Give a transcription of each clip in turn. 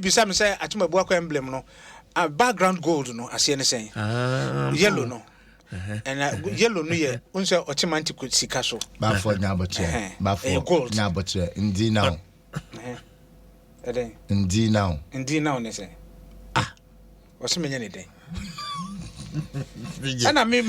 bibisa me say atuma bua kwa emblem no background gold no ase ne sen yellow no and yellow no ye unse otimanti sika so ba for nyabotre ba for nyabotre ndi now ndi now ne say what's me nyane den ana me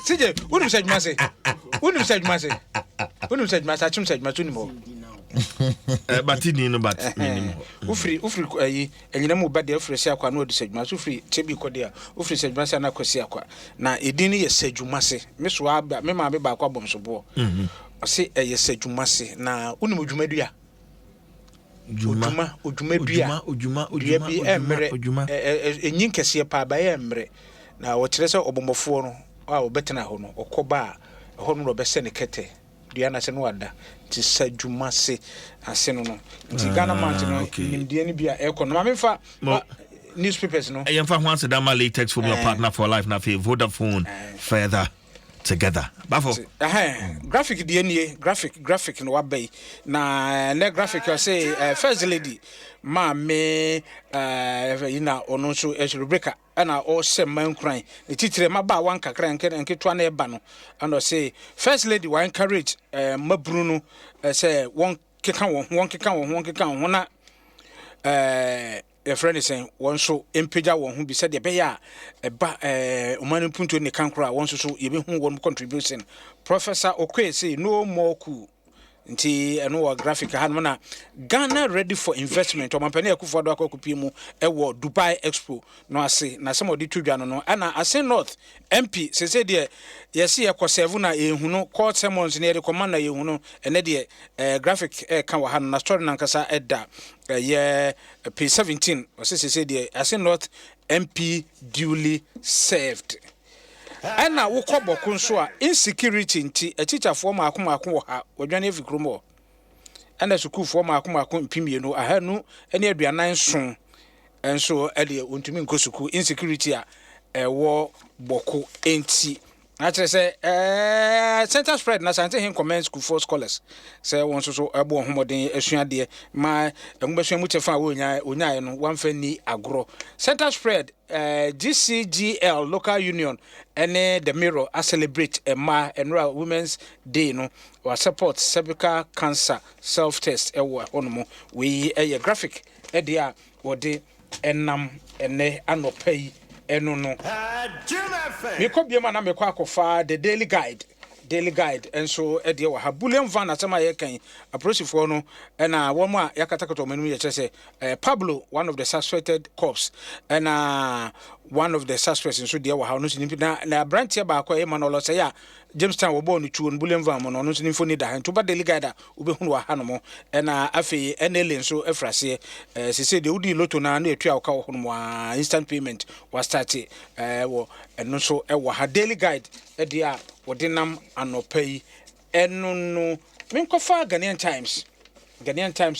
sije wonu sajuma se achum sajuma tuni mo batini no bat minimum ufri ayi enyina mu ba de ufri se akwa na odi sajuma so ufri chebi kode a ufri sajuma se na kwasi akwa na edini ye sajuma se me so aba me ma be ba akwa bom so bo ose ye sajuma se na unu dwumadua ojuma enyin kese pa ba ye emre na wo kire se obombofo no a obetena ho no okoba ho no be se ne kete dua na se no wada ti sajuma se ase no ti Ghana mant no nimdie ni bia e kono ma mefa newspapers no e yemfa ho anse da ma latex from your partner for life na fe Vodafone further together bafo graphic die graphic no wabai na le graphic you say first lady ma me ina ono so Rebecca ana o seman kran the titire ma ba wan kakra nke to na eba no and o say first lady wa encourage mabru no say won keka won na your friend is saying one so impeja won hu bi said be ya eba omanu punto ne kankra won so ye be hu won contribution Professor Okwe say no more cool nti eno wa graphic han na Ghana ready for investment o mampani akufo do akokupi mu e wo Dubai Expo no ase na some odi tudwa no ana ase North MP se de yesi e kosevu na ehu no court sermons ne de command na ehu no ene de graphic ka wa han na story na nkasa eda ye P17 o se de ase North MP duly served ana wo koboko nso a insecurity nti a teacher for ma akomako wo ha odwane efikromo ana school for ma akomako mpimienu ahanu ene aduanan so enso ede ontumi nkosuku insecurity a wo boko enti na kire se center spread na sante hin comment school for scholars say won so ebo homoden asuade ma engbesua mu chefa wo onya no wamfa ni agro center spread GCGL local union and the mirror a celebrate enroll women's day no or support cervical cancer self test onomo we a graphic dia wode enam ene anopay eno no me ko biema na me kwa akofa the daily guide and so e de wa ha Bullion van atema ye kan approach for no na wo ma yakatakato menu ye kire say Pablo one of the suspected cops and one of the suspects so de wa ha no sinimpi na branch ya ba kwa e manolo say ya Jamestown wo bo no tuo Bullion van no no sinimfo ni da to ba daily guide obe hu wa ha no mo na afei enele so efrase se se de udi loto na na etua wo ka wo no instant payment was start wo eno so e wa ha daily guide e dia wodinam anopai eno no menkofa Ghanaian Times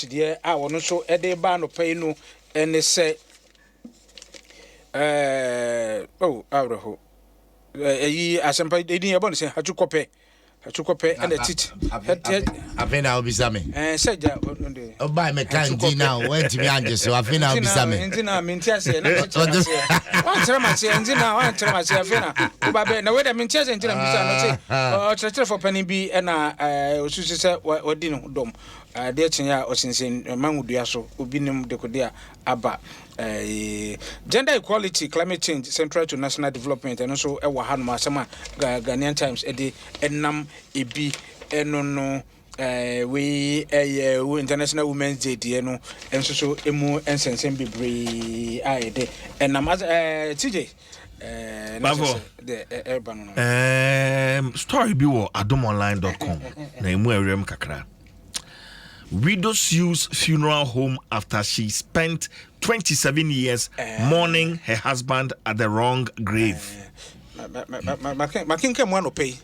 de a wono so e de ba anopai no ene se awreho yi asempa edin yebon se Hatsukope and the tit afena obisame seja buy me candy now went me anje so afena obisame ntina mintiase na wantre mase ntina wantre mase afena ubabe na we da mintiase ntina bisa no se o tre for pani bi na osusu se odi no dom de chinya osinsin manwudua so obinim dekodia aba gender equality climate change central to national development and also e wa hanuma asema Ghanaian Times edi enam ebi eno no we International Women's Day de no enso so emu ensensen bebre aide enam TJ the story bi wo adomonline.com na emu awrem kakra. Widow sues funeral home after she spent 27 years mourning her husband at the wrong grave. Makinke mo no pay.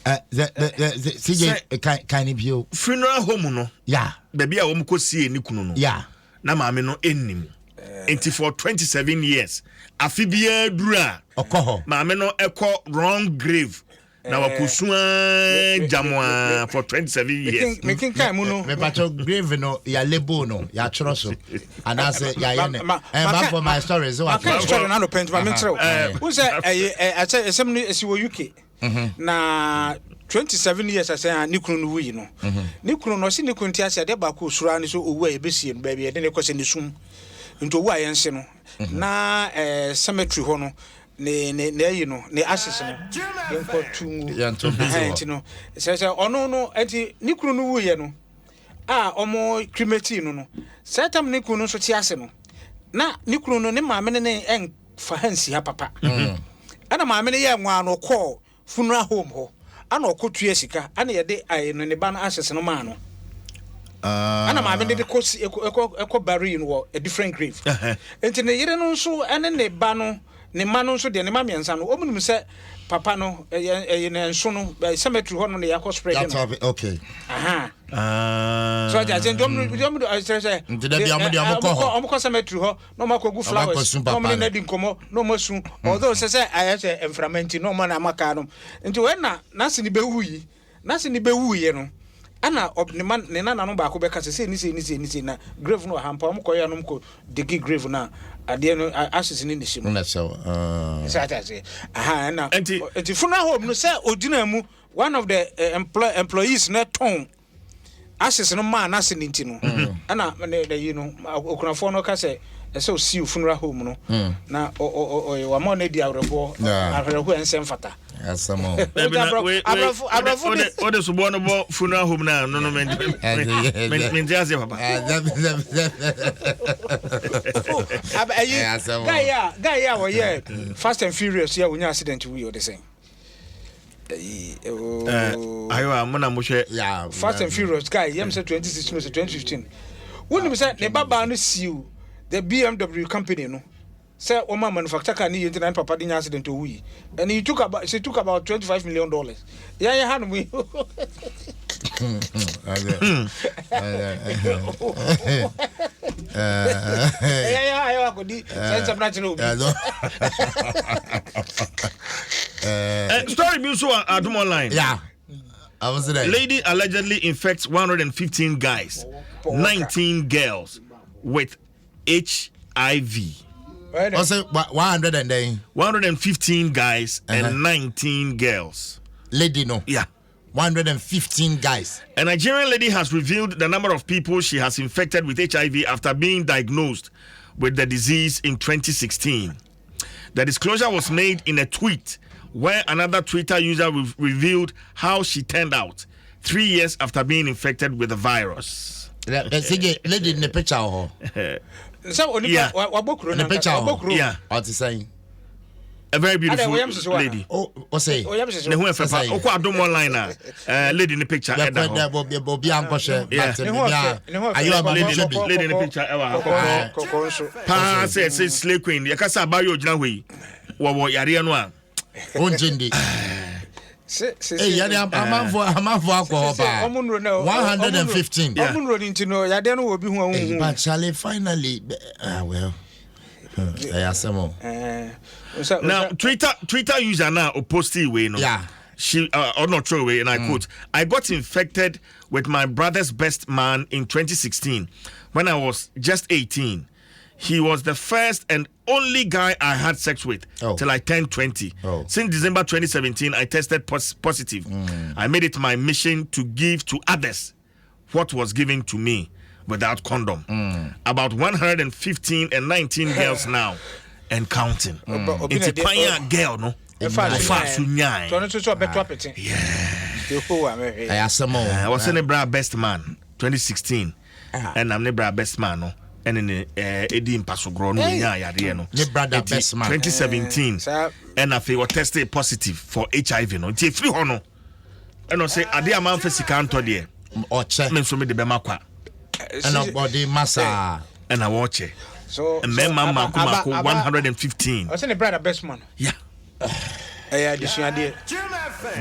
CJ kind bio funeral home no. Yeah. Baby a wo mko sie ni kunu no. Yeah. Na maame no ennim. Enti for 27 years afibia dura. Okoho. Maame no ekọ wrong grave. na wakusua jamwa for 27 years. Making kai muno. Me pacho grave no ya lebo no ya chroso. And I say ya yene. And for my stories so I can't story na no paint ma mentreo. Who say I say some esi wo UK. Na 27 years I say ni kunu no wi no. Ni kunu no si ni kunu ti ase de ba ko sura ni so owu e besie no ba bi e de ne kwese ni sum. Nto owu ayense no. Na cemetery ho no. Ne you know ne ashes no yenko tumu yanto no say ono no enti ni kunu no wuye no omo cremate no setam ni kunu so ti ase no na ni kunu no ne maame ne en fa hansi ha papa ana maame ne ye nwa no call funeral home ho ana okotua sika ana ye de ayi no ne ba na ashes no ma no ana maame ne de ko bury no a different grave enti ne yire no so ene ne ba no ne manu so de ne ma miensa no omunum se papa no ne nso no cemetery ho no ne yakọ spread no okay so ja je dom I say ndede bia mo de amko cemetery ho no ma kogu flowers no mo ne di nkomo no mo su although say ayese enframenti no mo na maka no nti we na se ni bewuyi no ana ne na no ba ko be ka se ni na grave no hampa mo koya no ko digi grave na ade no ashes ni nishim na so say na enti funeral home no say odina mu one of the employees na ton ashes no man na se ninti no ana you know okunafo no ka say so see funeral home no na wa mo na di awrebo ahreho ensem fata asamo what is one about funeral home now no men just papa guy wo yeah Fast and Furious yeah when accident we the same ayo amona mo hwe yeah Fast and Furious guy yem say 2016 or 2015 when you say ne baba no siu the BMW company no say o man manufacture car ni yenti papa di accident o wi and she took about $25 million yeah han we I go di say some natural story be so Adom online yeah I was there lady allegedly infects 115 guys 19 girls with HIV. I say 115 guys and 19 girls. Lady no. Yeah. 115 guys. A Nigerian lady has revealed the number of people she has infected with HIV after being diagnosed with the disease in 2016. The disclosure was made in a tweet where another Twitter user revealed how she turned out 3 years after being infected with the virus. Lady in the picture. So wabokro na wabokro yeah what is saying a very beautiful lady what say ne ho efefa okọ Adom online na lady in the picture lady in the picture ewa pa say slay queen ya kasa ba yo gina hoi wo yare no a onjindi yani amanfo akọ ba 115 omunro ni ntino ya de no obi hu ahun but Charlie finally well now Twitter user now posted way no yeah she or not true way and I quote I got infected with my brother's best man in 2016 when I was just 18. He was the first and only guy I had sex with till I turned 20. Since December 2017, I tested positive. I made it my mission to give to others what was given to me without condom. About 115 and 19 girls now and counting. It's a pioneer girl, no? I was in a best man 2016, and I'm the best man, no? And in Edim Pasogro, no, your brother best man 2017, and I feel tested positive for HIV. No, it's free honor. And I say, I dear man for Sikanto, dear, or check me from the Bemakwa, and body massa, and I watch it. So, and men, Mamma, 115. I send a brother best man. Yeah, yeah, this idea.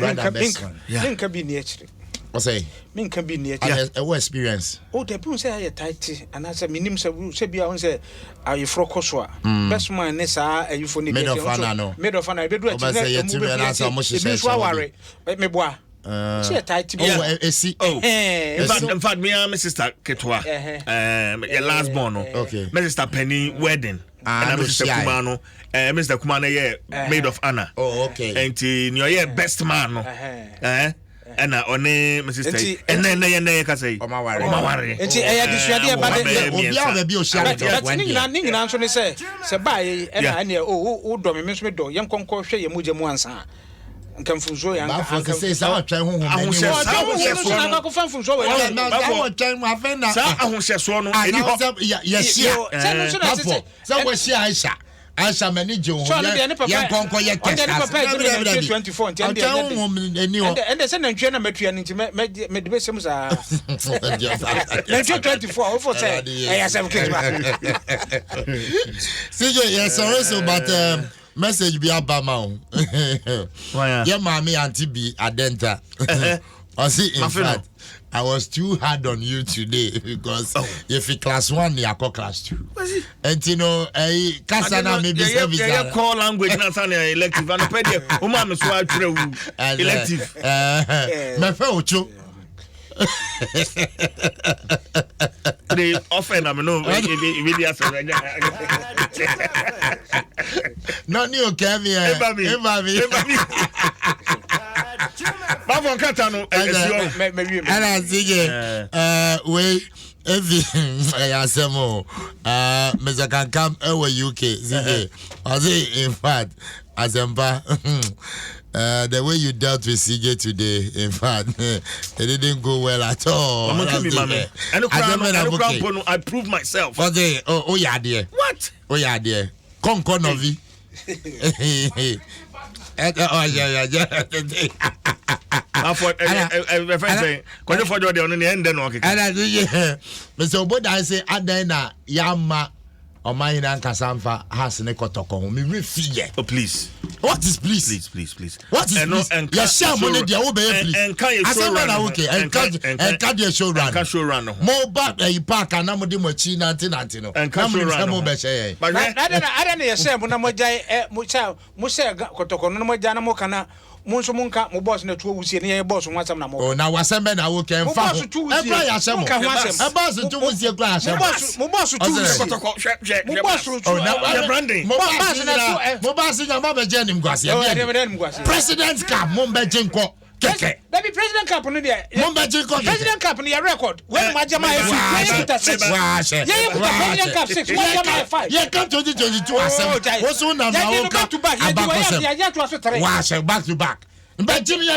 Brother best man. Yeah, can be actually. What's say? Me can be near. What experience? Oh, the people say I tight, and I said, "Minim say be on say, are you for Koswa? Best man, Nessa, and you for made of fun, no. Made of fun. I do it. But me boy. Say tight. In fact, me and my sister Ketwa. Your last born. Okay. My sister Penny wedding. And Mr. Kumano. Mr. Kumano, yeah, maid of honor. Oh, okay. And you're best man. And only my sister. And then they can say, "Oh my worry." And see, I dissuaded about it. Answer say, "Say and I near oh, do me do young concourse, you mujam once." Come from Zoe and I can say, "Sour try home." I will say, "I go from Zoe." My friend, I will say, "Yes, so was she Aisha." Aisha manager, young conquer your test. 24 and the same and Jenna met you and intimate made the best. 24 for say, yes, I'm yes, sorry, but message be about my yeah, mommy, auntie be adenta. I see, in fact, I was too hard on you today because if you class 1, you are class 2. And you know, Kasana maybe service. Yeah, call language not an elective and pedia. Woman is why elective. My fellow. They often I know videos. Not new Kevin. Bavon Katano and I see wait I say more Mr. can come over UK I say in fact Azemba the way you dealt with CJ today, in fact, it didn't go well at all. I proved myself. Oh yeah, dear. What? Oh yeah, dear. Conconovi. Oh yeah. Mr. Oboda, I say, Adena, Yama. O my nan kasamfa has ne kotoko me refie. Oh please. What is please? Please. What is please? Yes, share money there will be please. And can you show run? Okay. And can you show run? Can show run. More back park and amodi mo chi nanti no. And can show run. But I don't know say mo jai mo say kotoko no mo jana mo kana Monso munka mo boss na tuwo wusie ne boss wansam na mo. Oh na wasembe na wo ken fa. E bra ya semo. E boss tu wusie kra ya semo. Mo boss tu wusie kotoko hwe. Mo boss tu. Oh na branding. Mo boss na ma be je nim gwase. President cap mo be je nko. Keke. Baby president cap no dia. Mo be je nko. President cap no ya record. When ma jama e 6. Yeah, president cap 6. When jama 5. Yeah, come 2022 asem. Wo so na ma wo ka. Back to back. Wa back to back. But Jimmy